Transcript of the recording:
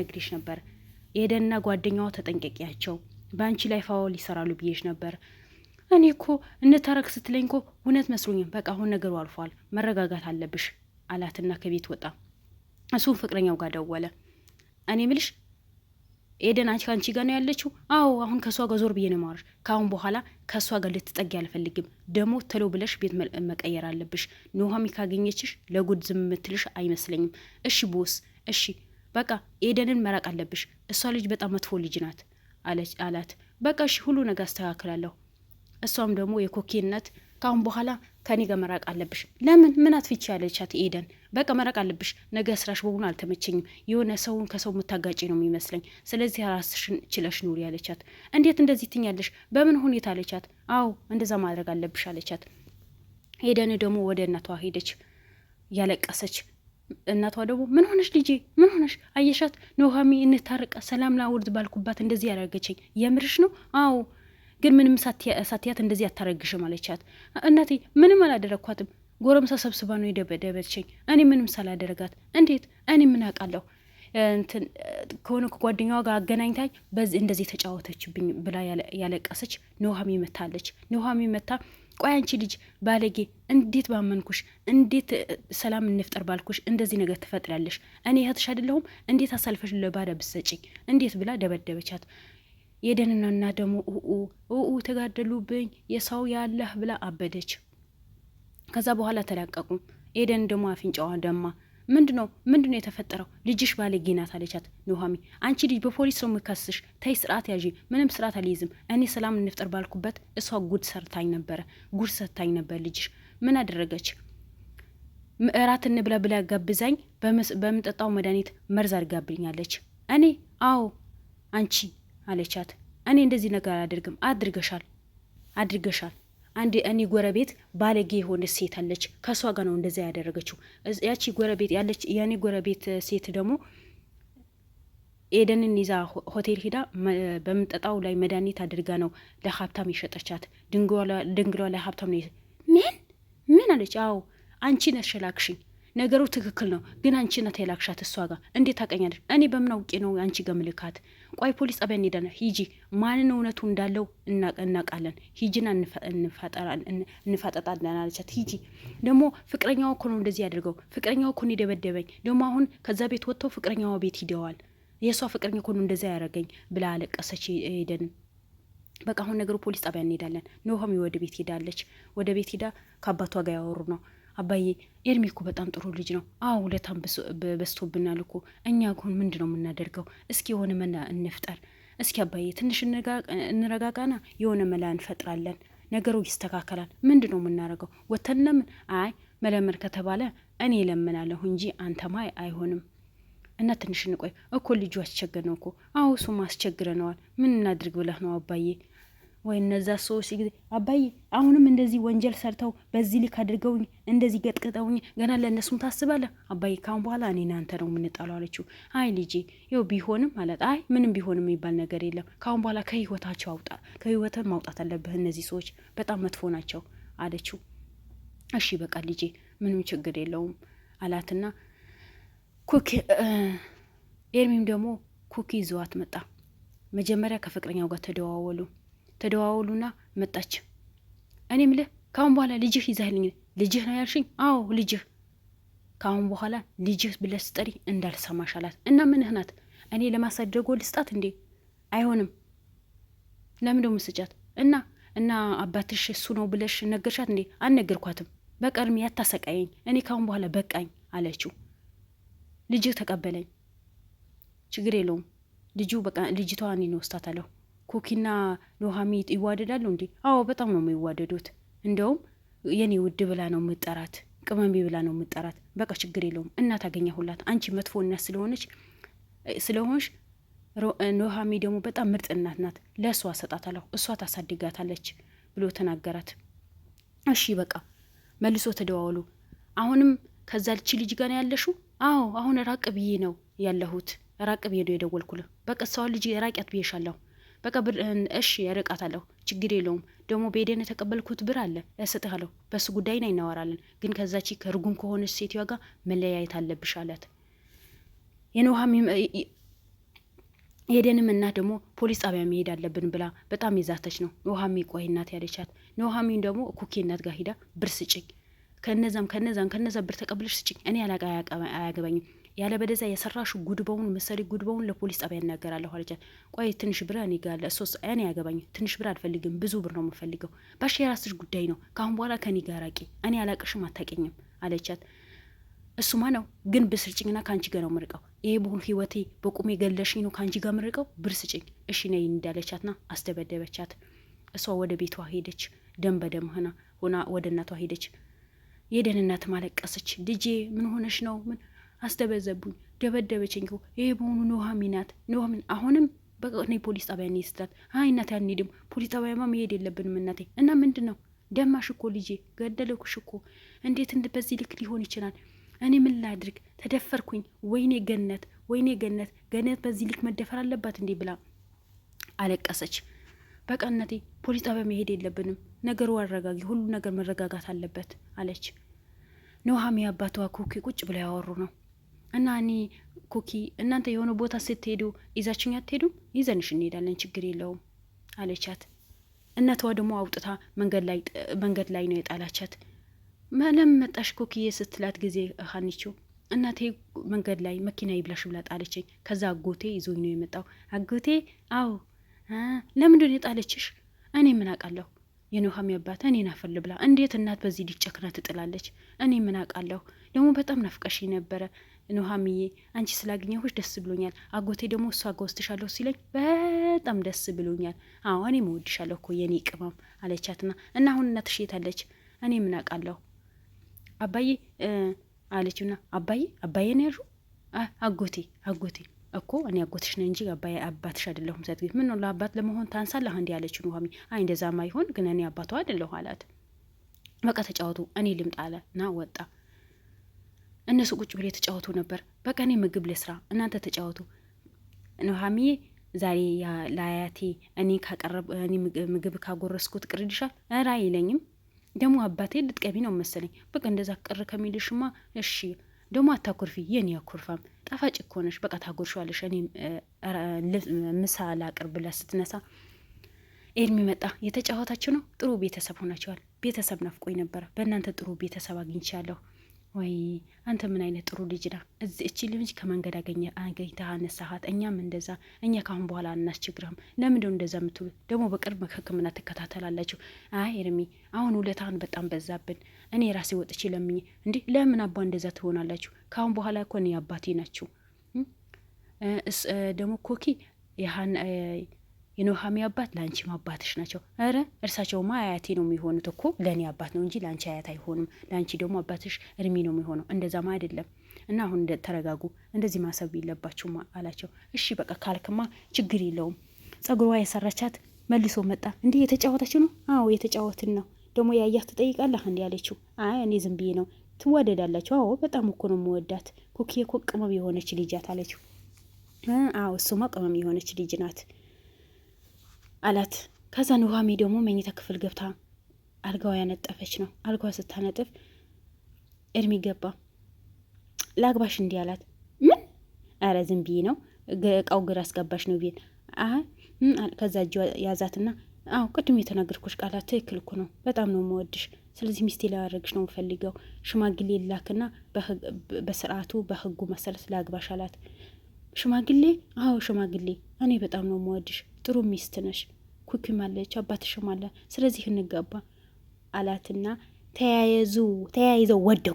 ነግሬሽ ነበር። ኤደንና ጓደኛዋ ተጠንቀቂያቸው፣ በአንቺ ላይ ፋውል ይሰራሉ ብዬሽ ነበር። እኔ እኮ እንታረቅ ስትለኝ እኮ እውነት መስሎኝ። በቃ አሁን ነገሩ አልፏል፣ መረጋጋት አለብሽ አላትና ከቤት ወጣ። እሱም ፍቅረኛው ጋር ደወለ። እኔ ምልሽ ኤደን አንቺ ከአንቺ ጋር ነው ያለችው? አዎ አሁን ከእሷ ጋር ዞር ብዬ ነው የማወራሽ። ከአሁን በኋላ ከእሷ ጋር ልትጠጊ አልፈልግም። ደግሞ ተሎ ብለሽ ቤት መቀየር አለብሽ። ኑሃሚ ካገኘችሽ ለጉድ ዝም ምትልሽ አይመስለኝም። እሺ ቦስ፣ እሺ በቃ ኤደንን መራቅ አለብሽ። እሷ ልጅ በጣም መጥፎ ልጅ ናት አላት። በቃ እሺ ሁሉ ነገር አስተካክላለሁ። እሷም ደግሞ የኮኪ እናት ካሁን በኋላ ከኔ ጋር መራቅ አለብሽ። ለምን ምን አትፍቺ ያለቻት ኤደን። በቃ መራቅ አለብሽ፣ ነገ ስራሽ በሆኑ አልተመቸኝም። የሆነ ሰውን ከሰው የምታጋጭ ነው የሚመስለኝ። ስለዚህ ራስሽን ችለሽ ኑሪ ያለቻት። እንዴት እንደዚህ ትኛለሽ? በምን ሁኔታ አለቻት። አዎ እንደዛ ማድረግ አለብሽ አለቻት። ኤደን ደግሞ ወደ እናቷ ሄደች ያለቀሰች። እናቷ ደግሞ ምን ሆነሽ ልጄ ምን ሆነሽ? አየሻት ኑሃሚ እንታረቃ ሰላም ላውርድ ባልኩባት እንደዚህ ያደረገችኝ የምርሽ ነው? አዎ ግን ምንም ሳትያት እንደዚህ አታረግሽም አለቻት። እናቴ ምንም አላደረግኳትም፣ ጎረምሳ ሰብስባ ነው የደበደበችኝ። እኔ ምንም ሳላደረጋት እንዴት እኔ ምን አውቃለሁ? እንትን ከሆነ ከጓደኛዋ ጋር አገናኝታኝ በዚህ እንደዚህ ተጫወተችብኝ ብላ ያለቀሰች ኑሃሚ መታለች። ኑሃሚ መታ ቆይ አንቺ ልጅ ባለጌ፣ እንዴት ባመንኩሽ፣ እንዴት ሰላም እንፍጠር ባልኩሽ እንደዚህ ነገር ትፈጥራለሽ? እኔ እህትሽ አይደለሁም? እንዴት አሳልፈሽ ለባዳ ብትሰጪኝ? እንዴት ብላ ደበደበቻት። ኤደንና ደግሞ ተጋደሉብኝ የሰው ያለህ ብላ አበደች። ከዛ በኋላ ተላቀቁ። ኤደን ደግሞ አፍንጫዋ ደማ። ምንድነው የተፈጠረው? ልጅሽ ባለጌ ናት አለቻት ኑሃሚ። አንቺ ልጅ በፖሊስ ነው የምከስሽ፣ ተይ ስርዓት ያዢ። ምንም ስርዓት አልይዝም። እኔ ሰላም እንፍጠር ባልኩበት እሷ ጉድ ሰጥታኝ ነበር። ልጅሽ ምን አደረገች? እራት እንብላ ብላ ጋብዛኝ በምጠጣው መድኃኒት መርዝ አድርጋብኛለች። እኔ አዎ አንቺ አለቻት። እኔ እንደዚህ ነገር አላደርግም። አድርገሻል። እኔ ጎረቤት ባለጌ የሆነ ሴት አለች፣ ከሷ ጋር ነው እንደዛ ያደረገችው። ያቺ ጎረቤት ያለች የኔ ጎረቤት ሴት ደግሞ ኤደንን ይዛ ሆቴል ሄዳ በምጠጣው ላይ መድኃኒት አድርጋ ነው ለሀብታም የሸጠቻት። ድንግሏ ለሀብታም ነው። ምን አለች? አዎ አንቺ ነሽ ላክሽኝ። ነገሩ ትክክል ነው፣ ግን አንቺ ናት የላክሻት እሷ ጋር። እንዴት ታውቀኛለሽ? እኔ በምን አውቄ ነው አንቺ ጋር ምልካት? ቆይ ፖሊስ ጣቢያ እንሄዳለን። ሂጂ፣ ማንን እውነቱ እንዳለው እናውቃለን። ሂጂና እንፋጠጣለን አለቻት። ሂጂ። ደግሞ ፍቅረኛዋ እኮ ነው እንደዚህ ያደርገው። ፍቅረኛዋ እኮ ነው የደበደበኝ። ደግሞ አሁን ከዛ ቤት ወጥተው ፍቅረኛዋ ቤት ሂደዋል። የእሷ ፍቅረኛ እኮ ነው እንደዛ ያደረገኝ ብላ አለቀሰች ኤደን። በቃ አሁን ነገሩ ፖሊስ ጣቢያ እንሄዳለን። ኑሃሚ ወደ ቤት ሄዳለች። ወደ ቤት ሄዳ ከአባቷ ጋር ያወሩ ነው። አባዬ ኤርሚ እኮ በጣም ጥሩ ልጅ ነው። አዎ ውለታም በስቶብናል እኮ። እኛ ግን ምንድን ነው የምናደርገው? እስኪ የሆነ መላ እንፍጠር። እስኪ አባዬ ትንሽ እንረጋጋና የሆነ መላ እንፈጥራለን። ነገሩ ይስተካከላል። ምንድን ነው የምናደርገው? ወተን ለምን? አይ መለመን ከተባለ እኔ ለምናለሁ እንጂ አንተማ አይሆንም። እና ትንሽ እንቆይ እኮ ልጁ አስቸግር ነው እኮ። አዎ እሱም አስቸግረነዋል። ምን እናድርግ ብለህ ነው አባዬ? ወይ እነዛ ሰዎች ጊዜ አባዬ አሁንም እንደዚህ ወንጀል ሰርተው በዚህ ልክ አድርገውኝ እንደዚህ ገጥቅጠውኝ ገና ለእነሱም ታስባለህ? አባዬ ካሁን በኋላ እኔ እናንተ ነው የምንጣለው አለችው። አይ ልጄ ይኸው ቢሆንም ማለት አይ ምንም ቢሆንም የሚባል ነገር የለም። ካሁን በኋላ ከህይወታቸው ከህይወትን ማውጣት አለብህ። እነዚህ ሰዎች በጣም መጥፎ ናቸው አለችው። እሺ በቃ ልጄ ምንም ችግር የለውም አላትና ኤርሚም ደግሞ ኩኪ ይዘዋት መጣ። መጀመሪያ ከፍቅረኛው ጋር ተደዋወሉና መጣች። እኔ ምልህ ካሁን በኋላ ልጅህ ይዛህልኝ። ልጅህ ነው ያልሽኝ? አዎ ልጅህ። ካሁን በኋላ ልጅህ ብለህ ስጠሪ እንዳልሰማሽ አላት። እና ምንህ ናት? እኔ ለማሳደጎ ልስጣት እንዴ? አይሆንም። ለምን ደሞ ስጫት? እና አባትሽ እሱ ነው ብለሽ ነገርሻት እንዴ? አልነገርኳትም። በቀርም ያታሰቃየኝ። እኔ ካሁን በኋላ በቃኝ አለችው። ልጅህ ተቀበለኝ፣ ችግር የለውም። ልጅቷ እኔ ነው ወስዳታለሁ። ኩኪና ኑሃሚ ይዋደዳሉ እንዴ? አዎ በጣም ነው የሚዋደዱት። እንደውም የኔ ውድ ብላ ነው የምጠራት፣ ቅመሜ ብላ ነው የምጠራት። በቃ ችግር የለውም። እናት አገኘሁላት። አንቺ መጥፎ እናት ስለሆንሽ ኑሃሚ ደግሞ በጣም ምርጥ እናት ናት። ለእሷ ሰጣታለሁ፣ እሷ ታሳድጋታለች ብሎ ተናገራት። እሺ በቃ መልሶ ተደዋወሉ። አሁንም ከዛ ልጅ ጋር ነው ያለሽው? አዎ አሁን ራቅ ብዬ ነው ያለሁት። ራቅ ብዬ ነው የደወልኩልህ። በቃ ሰው ልጅ ራቂያት ብዬሻለሁ። በቃ እሺ ያርቃታለሁ፣ ችግር የለውም። ደግሞ በኤደን የተቀበልኩት ብር አለ እሰጥሃለሁ። በሱ ጉዳይ ላይ እናወራለን። ግን ከዛቺ ከርጉም ከሆነች ሴትዮዋ ጋር መለያየት አለብሽ አላት። ኤደንም እናት ደግሞ ፖሊስ ጣቢያ መሄድ አለብን ብላ በጣም የዛተች ነው። ኑሃሚ ቆይ እናት ያለቻት። ኑሃሚን ደግሞ ኩኪ እናት ጋር ሂዳ ብር ስጭኝ፣ ከነዛ ብር ተቀብለሽ ስጭኝ፣ እኔ አያገባኝም፣ ያለበለዚያ የሰራሽ ጉድ በሙሉ መሰሪ ጉድ በሙሉ ለፖሊስ ጣቢያ እናገራለሁ አለቻት። ቆይ ትንሽ ብር እኔ ጋር አለ፣ እሱስ እኔ አያገባኝም፣ ትንሽ ብር አልፈልግም፣ ብዙ ብር ነው የምፈልገው። ባሽ የራስሽ ጉዳይ ነው፣ ከአሁን በኋላ ከኔ ጋር ራቂ፣ እኔ አላቅሽም፣ አታውቂኝም አለቻት። እሱማ ነው ግን ብር ስጭኝና ከአንቺ ጋር ነው ምርቀው። ይሄ በሁሉ ህይወቴ በቁሜ ገለሽኝ ነው ከአንቺ ጋር ምርቀው፣ ብር ስጭኝ እሺ ነይ እንዳለቻትና አስደበደበቻት። እሷ ወደ ቤቷ ሄደች። ደም በደም ሆና ወደ እናቷ ሄደች። የኤደን እናት ማለቀሰች። ልጄ ምን ሆነሽ ነው? ምን አስደበዘቡኝ፣ ደበደበችኝ። ይሄ በሆኑ ኑሃሚን ናት። ኑሃሚን አሁንም በቃ እኔ ፖሊስ ጣቢያ እንሂድ ስትላት፣ አይ እናቴ አንሄድም፣ ፖሊስ ጣቢያማ መሄድ የለብንም እናቴ። እና ምንድን ነው? ደማሽ እኮ ልጄ፣ ገደለኩሽ እኮ። እንዴት በዚህ ልክ ሊሆን ይችላል? እኔ ምን ላድርግ? ተደፈርኩኝ። ወይኔ ገነት፣ ወይኔ ገነት፣ ገነት በዚህ ልክ መደፈር አለባት እንዴ ብላ አለቀሰች። በቃ እናቴ ፖሊስ ጣቢያ መሄድ የለብንም፣ ነገሩ አረጋጊ፣ ሁሉ ነገር መረጋጋት አለበት አለች። ኑሃሚ አባቷ ኩኪ ቁጭ ብለው ያወሩ ነው። እና እኔ ኩኪ እናንተ የሆነ ቦታ ስትሄዱ ይዛችሁኝ አትሄዱም? ይዘንሽ እንሄዳለን፣ ችግር የለውም አለቻት። እናቷ ደግሞ አውጥታ መንገድ ላይ ነው የጣላቻት። ለምን መጣሽ ኮክዬ ስትላት ጊዜ ሀኒችው እናቴ መንገድ ላይ መኪና ይብላሽ ብላ ጣለችኝ። ከዛ አጎቴ ይዞኝ ነው የመጣው። አጎቴ? አዎ። ለምንድን የጣለችሽ? እኔ ምን አውቃለሁ? የኑሃሚ አባት እኔን አፈል ብላ እንዴት እናት በዚህ ልጅ ጨክና ትጥላለች? እኔ ምን አውቃለሁ? ደግሞ በጣም ናፍቀሽ ነበረ ኑሃሚዬ፣ አንቺ ስላገኘሁሽ ደስ ብሎኛል። አጎቴ ደግሞ እሷ ጋ ወስድሻለሁ ሲለኝ በጣም ደስ ብሎኛል። አዎ እኔ መወድሻለሁ እኮ የኔ ቅመም አለቻትና እና አሁን እናትሽ የት አለች? እኔ ምን አውቃለሁ አባዬ አለችውና፣ አባዬ ነው ያልሽው? አጎቴ እኮ እኔ አጎትሽ ነኝ እንጂ አባትሽ አይደለሁም። ሴት ምን ነው ለአባት ለመሆን ታንሳለህ እንዲ አለችው ኑሃሚ። አይ እንደዛማ ይሆን ግን እኔ አባቷ አይደለሁ አላት። በቃ ተጫወቱ እኔ ልምጣ አለና ወጣ። እነሱ ቁጭ ብለው የተጫወቱ ነበር። በቃ እኔ ምግብ ልስራ እናንተ ተጫወቱ። ኑሃሚዬ ዛሬ ለአያቴ እኔ ምግብ ካጎረስኩት ቅር ይልሻል? ኧረ አይለኝም። ደግሞ አባቴ ልጥቀሚ ነው መሰለኝ። በቃ እንደዛ ቅር ከሚልሽማ እሺ። ደግሞ አታኩርፊ፣ የኔ አኩርፋም ጣፋጭ እኮ ነሽ። በቃ ታጎርሻለሽ። እኔ ምሳ ላቅርብ ብላ ስትነሳ ኤድሚ መጣ። የተጫወታችሁ ነው። ጥሩ ቤተሰብ ሆናችኋል። ቤተሰብ ናፍቆኝ ነበረ። በእናንተ ጥሩ ቤተሰብ አግኝቻለሁ። ወይ አንተ ምን አይነት ጥሩ ልጅ ና። እቺ ልጅ ከመንገድ አገኝተህ አነሳሃት። እኛም እንደዛ። እኛ ካሁን በኋላ አናስቸግርህም። ለምንድነው እንደዛ የምትሉ? ደግሞ በቅርብ ሕክምና ትከታተላላችሁ። አይ ኤርሚ አሁን ውለታህን በጣም በዛብን። እኔ ራሴ ወጥቼ ለምኝ። እንዴ ለምን አባ እንደዛ ትሆናላችሁ? ካሁን በኋላ እኮ እኔ አባቴ ናችሁ። ደግሞ ኮኪ የኑሃሚ አባት ለአንቺም አባትሽ ናቸው። ኧረ እርሳቸውማ አያቴ ነው የሚሆኑት እኮ ለእኔ አባት ነው እንጂ ለአንቺ አያት አይሆኑም። ለአንቺ ደግሞ አባትሽ እድሜ ነው የሚሆነው። እንደዛማ አይደለም። እና አሁን ተረጋጉ፣ እንደዚህ ማሰብ የለባችሁማ አላቸው። እሺ በቃ ካልክማ ችግር የለውም። ጸጉሯ የሰራቻት መልሶ መጣ። እንዲህ የተጫወታችሁ ነው? አዎ የተጫወትን ነው። ደግሞ ያያህ ትጠይቃለህ እንዲ አለችው። አይ እኔ ዝም ብዬ ነው። ትዋደዳላችሁ? አዎ በጣም እኮ ነው የምወዳት። ኩኪ እኮ ቅመም የሆነች ልጃት አለችው። አዎ እሱማ ቅመም የሆነች ልጅ ናት አላት። ከዛ ኑሃሚ ደግሞ መኝታ ክፍል ገብታ አልጋዋ ያነጠፈች ነው። አልጋዋ ስታነጥፍ እድሜ ገባ። ላግባሽ እንዲህ አላት። ምን? አረ ዝም ብዬ ነው፣ እቃው ግራ አስገባሽ ነው ቤት። ከዛ እጅ ያዛትና አዎ ቅድም የተናገርኩሽ ቃላት ትክክል እኮ ነው። በጣም ነው የምወድሽ። ስለዚህ ሚስቴ ላያደርግሽ ነው የምፈልገው። ሽማግሌ ላክና በስርዓቱ በህጉ መሰረት ላግባሽ አላት። ሽማግሌ? አዎ ሽማግሌ። እኔ በጣም ነው የምወድሽ። ጥሩ ሚስት ነሽ። ኩኪም አለች፣ አባትሽም አለ። ስለዚህ እንጋባ አላትና ተያይዘው ወደው